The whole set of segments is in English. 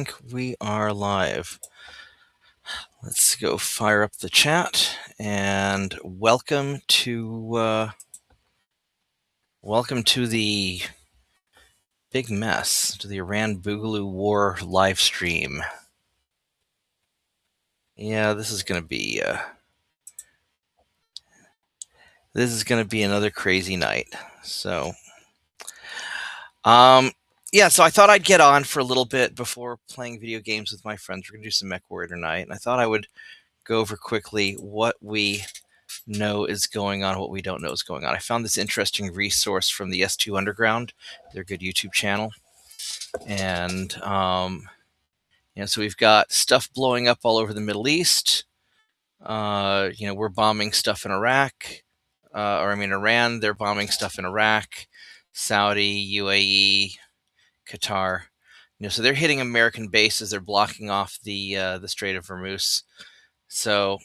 think we are live. Let's go fire up the chat and welcome to the big mess, to the Iran Boogaloo war live stream. Yeah, this is gonna be another crazy night. So, yeah, so I thought I'd get on for a little bit before playing video games with my friends. We're gonna do some Mech Warrior tonight, and I thought I would go over quickly what we know is going on, what we don't know is going on. I found this interesting resource from the S2 Underground, their good YouTube channel. And, so we've got stuff blowing up all over the Middle East. We're bombing stuff in Iraq, Iran, they're bombing stuff in Iraq, Saudi, UAE, Qatar. So they're hitting American bases. They're blocking off the Strait of Hormuz. So,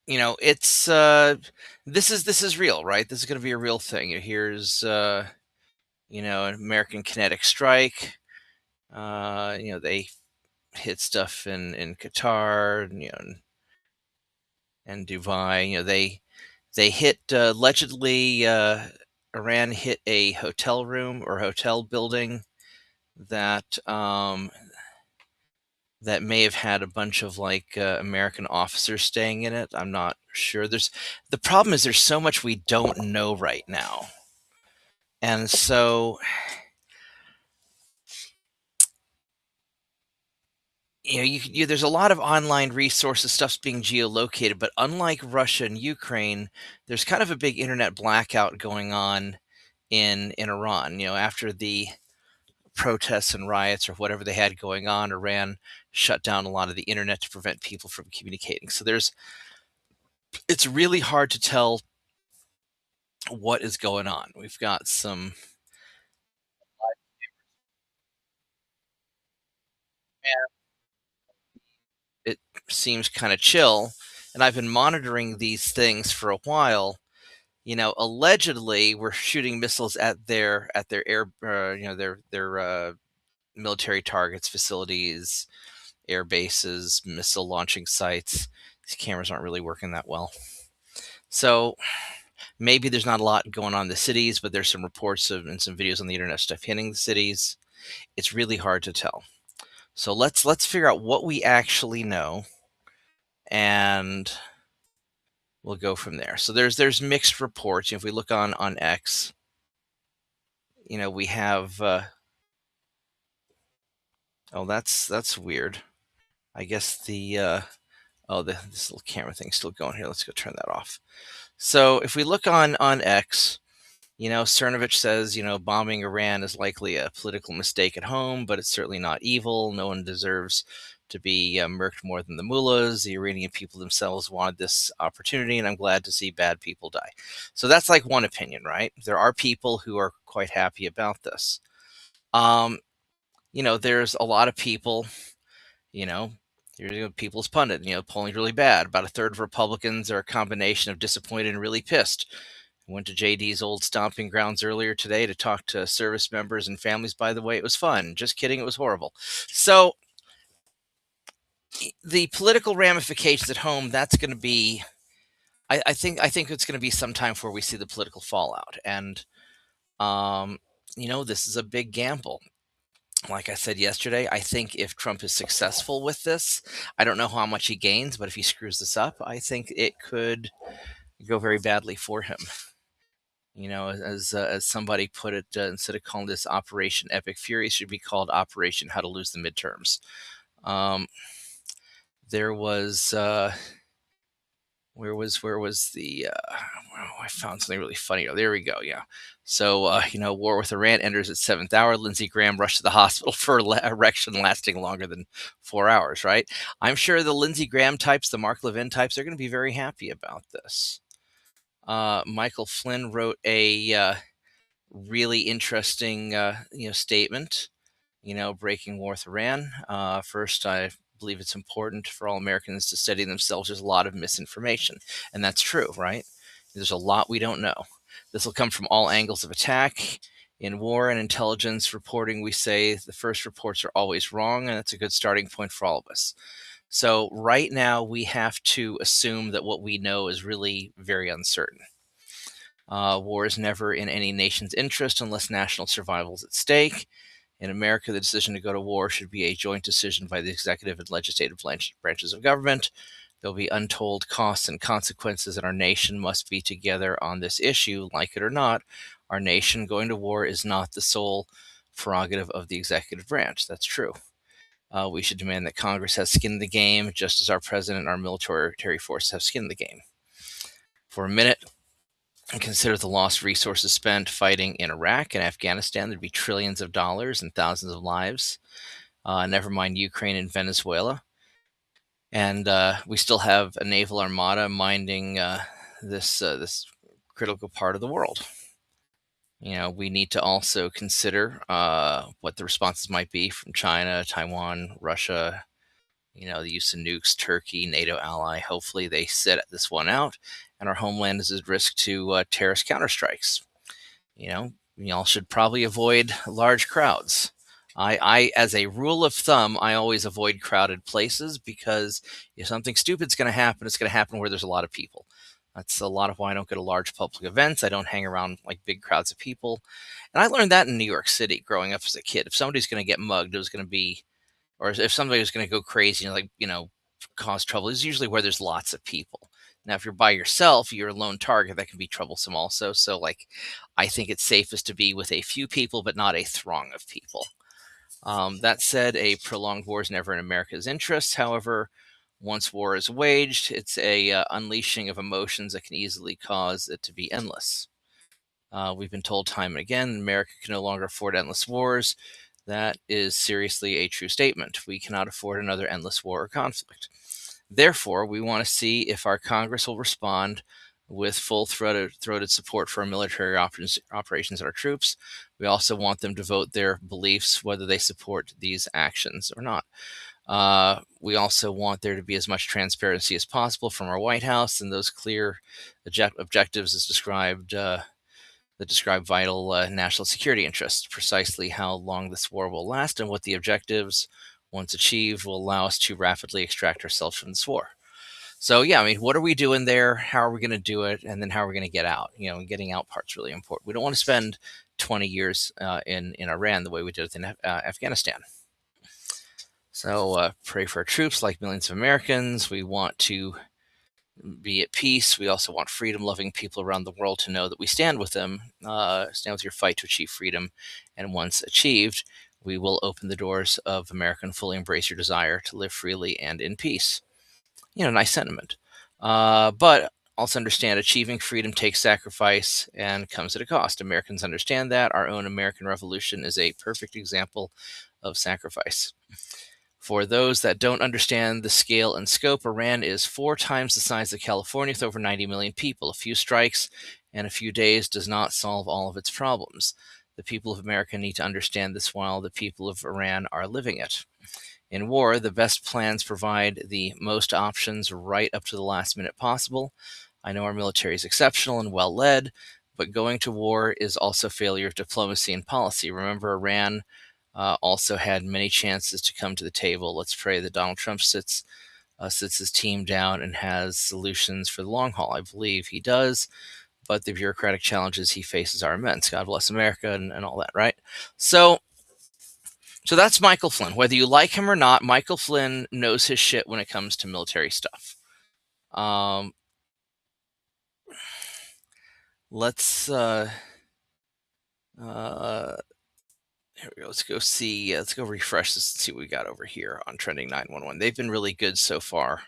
it's this is real, right? This is going to be a real thing. Here's an American kinetic strike. They hit stuff in Qatar, and Dubai. They hit allegedly. Iran hit a hotel room or hotel building that that may have had a bunch of American officers staying in it. I'm not sure. The problem is there's so much we don't know right now. And so, there's a lot of online resources, stuff's being geolocated, but unlike Russia and Ukraine, there's kind of a big internet blackout going on in Iran. After the protests and riots or whatever they had going on, Iran shut down a lot of the internet to prevent people from communicating. So it's really hard to tell what is going on. We've got some it seems kind of chill, and I've been monitoring these things for a while. Allegedly we're shooting missiles at their air, their military targets, facilities, air bases, missile launching sites. These cameras aren't really working that well. So maybe there's not a lot going on in the cities, but there's some reports and some videos on the internet stuff hitting the cities. It's really hard to tell. So let's figure out what we actually know, and we'll go from there. So there's mixed reports. If we look on X, we have oh, that's weird. I guess this little camera thing's still going here. Let's go turn that off. So if we look on X, Cernovich says, bombing Iran is likely a political mistake at home, but it's certainly not evil. No one deserves to be murked more than the mullahs. The Iranian people themselves wanted this opportunity, and I'm glad to see bad people die. So that's like one opinion, right? There are people who are quite happy about this. There's a lot of people, People's Pundit, polling really bad. About a third of Republicans are a combination of disappointed and really pissed. I went to JD's old stomping grounds earlier today to talk to service members and families. By the way, it was fun. Just kidding, it was horrible. So the political ramifications at home, that's going to be, I think it's going to be some time before we see the political fallout. And, this is a big gamble. Like I said yesterday, I think if Trump is successful with this, I don't know how much he gains, but if he screws this up, I think it could go very badly for him. As somebody put it, instead of calling this Operation Epic Fury, it should be called Operation How to Lose the Midterms. There was where was the I found something really funny. Oh, there we go. Yeah. So, war with Iran enters its 7th hour. Lindsey Graham rushed to the hospital for erection lasting longer than 4 hours, right? I'm sure the Lindsey Graham types, the Mark Levin types, they're going to be very happy about this. Michael Flynn wrote a really interesting, statement, breaking war with Iran. First, I believe it's important for all Americans to study themselves. There's a lot of misinformation, and that's true, right? There's a lot we don't know. This will come from all angles of attack. In war and intelligence reporting, we say the first reports are always wrong, and that's a good starting point for all of us. So right now, we have to assume that what we know is really very uncertain. War is never in any nation's interest unless national survival is at stake. In America, the decision to go to war should be a joint decision by the executive and legislative branches of government. There'll be untold costs and consequences, and our nation must be together on this issue, like it or not. Our nation going to war is not the sole prerogative of the executive branch. That's true. We should demand that Congress has skin in the game, just as our president and our military forces have skin in the game. For a minute, and consider the lost resources spent fighting in Iraq and Afghanistan. There'd be trillions of dollars and thousands of lives. Never mind Ukraine and Venezuela. And we still have a naval armada minding this critical part of the world. We need to also consider what the responses might be from China, Taiwan, Russia, the use of nukes, Turkey, NATO ally. Hopefully they sit this one out, and our homeland is at risk to terrorist counterstrikes. Y'all should probably avoid large crowds. I, as a rule of thumb, I always avoid crowded places, because if something stupid's going to happen, it's going to happen where there's a lot of people. That's a lot of why I don't go to large public events. I don't hang around like big crowds of people. And I learned that in New York City growing up as a kid. If somebody's going to get mugged, it was going to be, or if somebody was going to go crazy and cause trouble, it's usually where there's lots of people. Now, if you're by yourself, you're a lone target, that can be troublesome also. So I think it's safest to be with a few people, but not a throng of people. That said, a prolonged war is never in America's interest. However, once war is waged, it's a unleashing of emotions that can easily cause it to be endless. We've been told time and again, America can no longer afford endless wars. That is seriously a true statement. We cannot afford another endless war or conflict. Therefore, we want to see if our Congress will respond with full-throated support for our military operations and our troops. We also want them to vote their beliefs, whether they support these actions or not. We also want there to be as much transparency as possible from our White House, and those clear objectives as described that describe vital national security interests, precisely how long this war will last, and what the objectives, once achieved, will allow us to rapidly extract ourselves from this war. So, what are we doing there? How are we going to do it? And then how are we going to get out? Getting out part's really important. We don't want to spend 20 years in Iran the way we did it in Afghanistan. So pray for our troops like millions of Americans. We want to be at peace. We also want freedom-loving people around the world to know that we stand with them, stand with your fight to achieve freedom. And once achieved, we will open the doors of America and fully embrace your desire to live freely and in peace. Nice sentiment. But also understand achieving freedom takes sacrifice and comes at a cost. Americans understand that. Our own American Revolution is a perfect example of sacrifice. For those that don't understand the scale and scope, Iran is 4 times the size of California with over 90 million people. A few strikes and a few days does not solve all of its problems. The people of America need to understand this while the people of Iran are living it. In war, the best plans provide the most options right up to the last minute possible. I know our military is exceptional and well led, but going to war is also failure of diplomacy and policy. Remember, Iran also had many chances to come to the table. Let's pray that Donald Trump sits his team down and has solutions for the long haul. I believe he does, but the bureaucratic challenges he faces are immense. God bless America and all that, right? So that's Michael Flynn. Whether you like him or not, Michael Flynn knows his shit when it comes to military stuff. Let's here we go. Let's go see. Let's go refresh this and see what we got over here on Trending 911. They've been really good so far.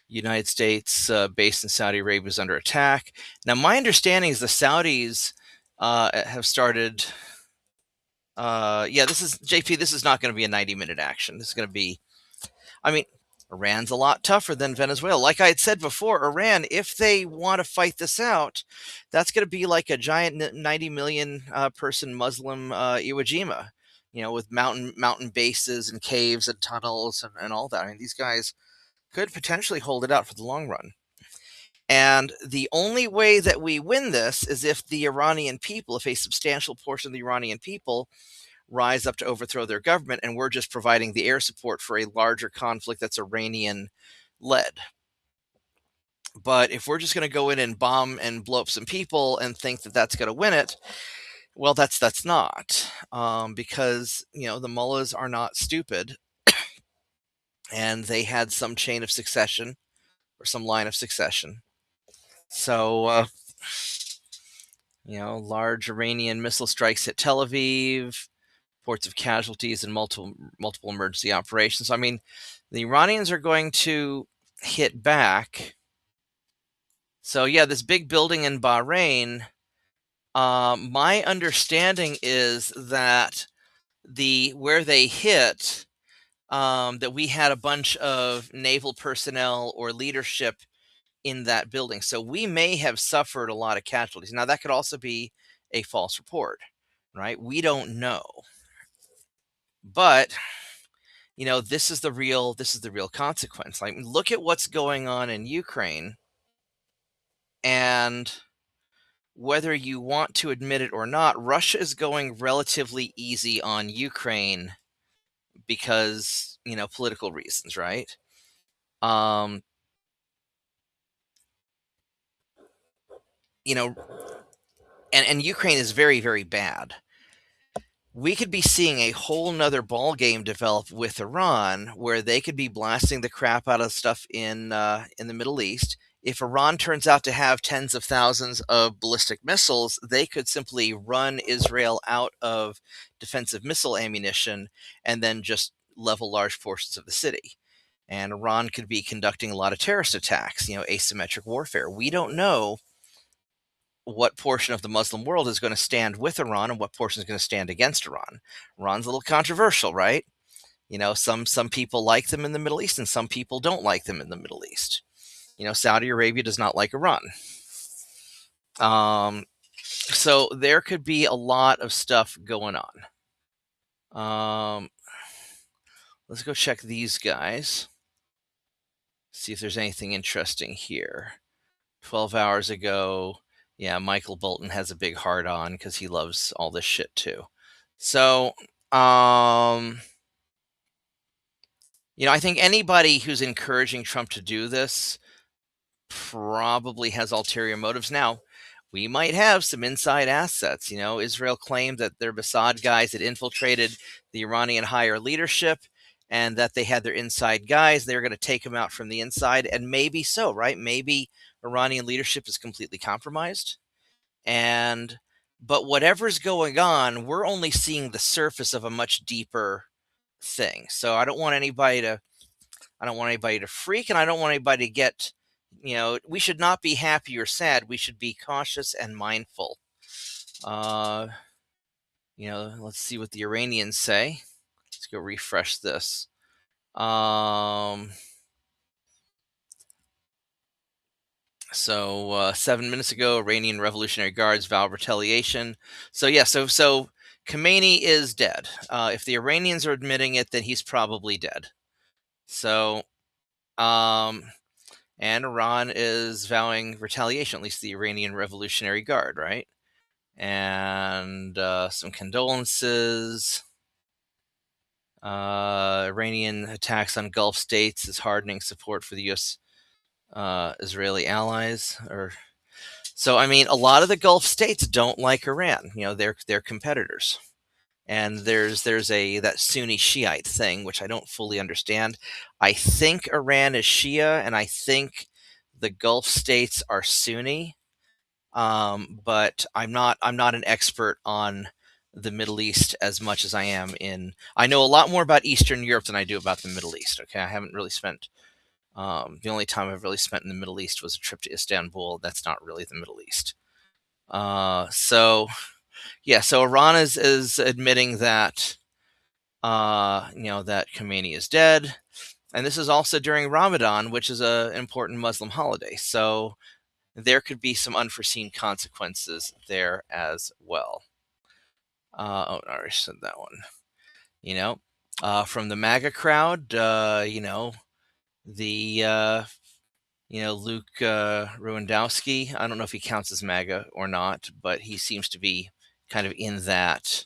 United States base in Saudi Arabia is under attack. Now, my understanding is the Saudis have started. This is JP. This is not going to be a 90-minute action. This is going to be. Iran's a lot tougher than Venezuela. Like I had said before, Iran, if they want to fight this out, that's going to be like a giant 90 million person Muslim Iwo Jima, with mountain bases and caves and tunnels and all that. These guys could potentially hold it out for the long run. And the only way that we win this is if the Iranian people, if a substantial portion of the Iranian people rise up to overthrow their government, and we're just providing the air support for a larger conflict that's Iranian led. But if we're just going to go in and bomb and blow up some people and think that that's going to win it, well, that's not, because the mullahs are not stupid, and they had some chain of succession or some line of succession. So, large Iranian missile strikes hit Tel Aviv, reports of casualties and multiple emergency operations. So, I mean, the Iranians are going to hit back. So yeah, this big building in Bahrain. My understanding is that where they hit, that we had a bunch of naval personnel or leadership in that building. So we may have suffered a lot of casualties. Now that could also be a false report, right? We don't know. But this is the real consequence. Like, look at what's going on in Ukraine, and whether you want to admit it or not, Russia is going relatively easy on Ukraine because, political reasons, right? Um, you know, and Ukraine is very, very bad. We could be seeing a whole nother ball game develop with Iran, where they could be blasting the crap out of stuff in the Middle East. If Iran turns out to have tens of thousands of ballistic missiles, they could simply run Israel out of defensive missile ammunition and then just level large portions of the city. And Iran could be conducting a lot of terrorist attacks, asymmetric warfare. We don't know what portion of the Muslim world is going to stand with Iran and what portion is going to stand against Iran. Iran's a little controversial, right? Some people like them in the Middle East, and some people don't like them in the Middle East. Saudi Arabia does not like Iran. So there could be a lot of stuff going on. Let's go check these guys. See if there's anything interesting here. 12 hours ago, yeah, Michael Bolton has a big heart on because he loves all this shit too. So, I think anybody who's encouraging Trump to do this probably has ulterior motives. Now, we might have some inside assets. Israel claimed that their Mossad guys had infiltrated the Iranian higher leadership and that they had their inside guys. They were going to take them out from the inside, and maybe so, right? Maybe Iranian leadership is completely compromised. But whatever's going on, we're only seeing the surface of a much deeper thing. So I don't want anybody to freak, and I don't want anybody to get, we should not be happy or sad. We should be cautious and mindful. Let's see what the Iranians say. Let's go refresh this. So 7 minutes ago, Iranian Revolutionary Guards vow retaliation. So yeah, so Khomeini is dead. If the Iranians are admitting it, then he's probably dead. So, and Iran is vowing retaliation, at least the Iranian Revolutionary Guard, right? And some condolences. Iranian attacks on Gulf states is hardening support for the U.S. Israeli allies. So, I mean, a lot of the Gulf states don't like Iran. They're competitors. And there's that Sunni Shiite thing, which I don't fully understand. I think Iran is Shia, and I think the Gulf states are Sunni. But I'm not an expert on the Middle East as much as I am I know a lot more about Eastern Europe than I do about the Middle East. Okay, I haven't really spent. The only time I've really spent in the Middle East was a trip to Istanbul. That's not really the Middle East. So Iran is admitting that that Khomeini is dead, and this is also during Ramadan, which is an important Muslim holiday. So there could be some unforeseen consequences there as well. I already said that one. From the MAGA crowd, the Luke Rewandowski. I don't know if he counts as MAGA or not, but he seems to be kind of in that,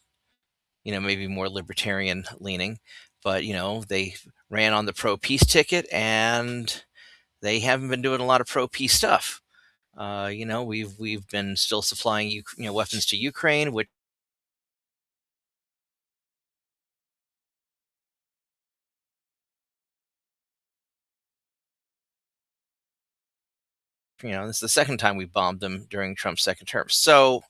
maybe more libertarian leaning. But, they ran on the pro peace ticket and they haven't been doing a lot of pro peace stuff. We've been still supplying weapons to Ukraine, which this is the second time we bombed them during Trump's second term. So,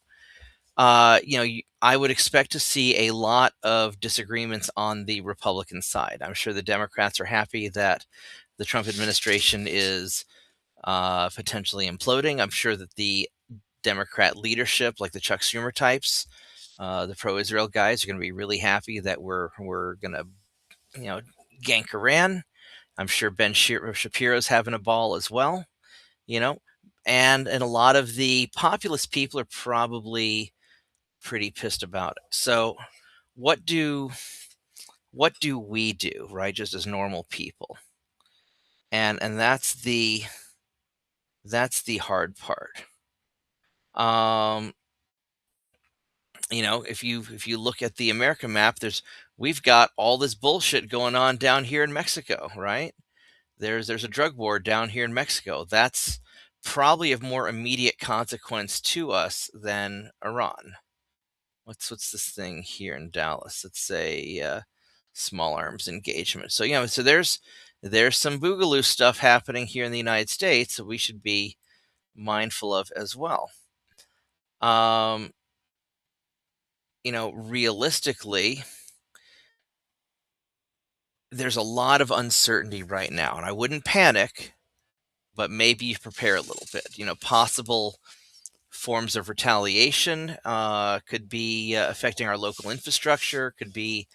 I would expect to see a lot of disagreements on the Republican side. I'm sure the Democrats are happy that the Trump administration is potentially imploding. I'm sure that the Democrat leadership, like the Chuck Schumer types, the pro-Israel guys, are going to be really happy that we're going to, you know, gank Iran. I'm sure Ben Shapiro's having a ball as well, you know, and a lot of the populist people are probably pretty pissed about it. So, what do what do we do, right? Just as normal people, and that's the hard part. Um, if you look at the America map, we've got all this bullshit going on down here in Mexico, right? There's a drug war down here in Mexico. That's probably of more immediate consequence to us than Iran. What's this thing here in Dallas? It's a small arms engagement. So so there's some Boogaloo stuff happening here in the United States that we should be mindful of as well. Um, realistically, there's a lot of uncertainty right now, and I wouldn't panic, but maybe you prepare a little bit. Possible forms of retaliation could be affecting our local infrastructure, could be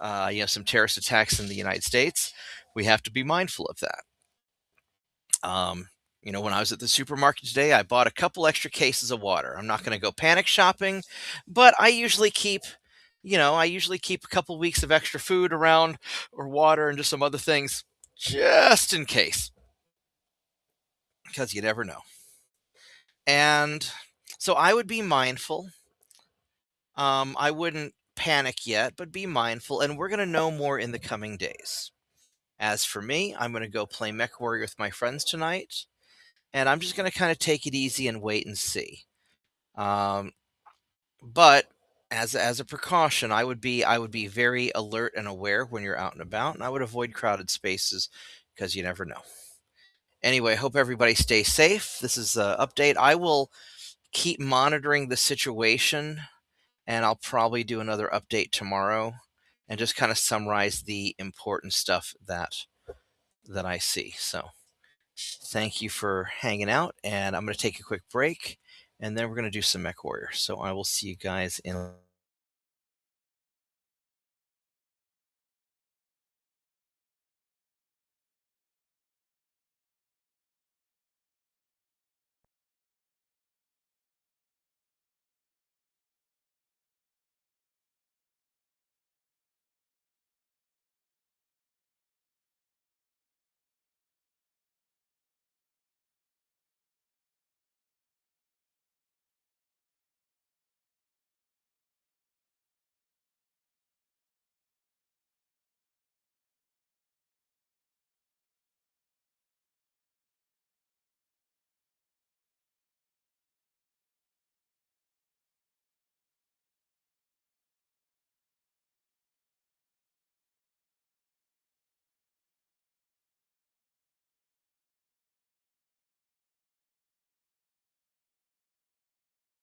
some terrorist attacks in the United States. We have to be mindful of that. When I was at the supermarket today, I bought a couple extra cases of water. I'm not going to go panic shopping, but I usually keep a couple weeks of extra food around, or water, and just some other things, just in case, because you never know. And so I would be mindful. I wouldn't panic yet, but be mindful, and we're going to know more in the coming days. As for me, I'm going to go play Mech Warrior with my friends tonight, and I'm just going to kind of take it easy and wait and see. Um, but as a precaution, I would be very alert and aware when you're out and about, and I would avoid crowded spaces because you never know. Anyway, hope everybody stays safe. This is an update. I will keep monitoring the situation, and I'll probably do another update tomorrow and just kind of summarize the important stuff that I see. So, thank you for hanging out, and I'm going to take a quick break, and then we're going to do some Mech Warrior. So I will see you guys in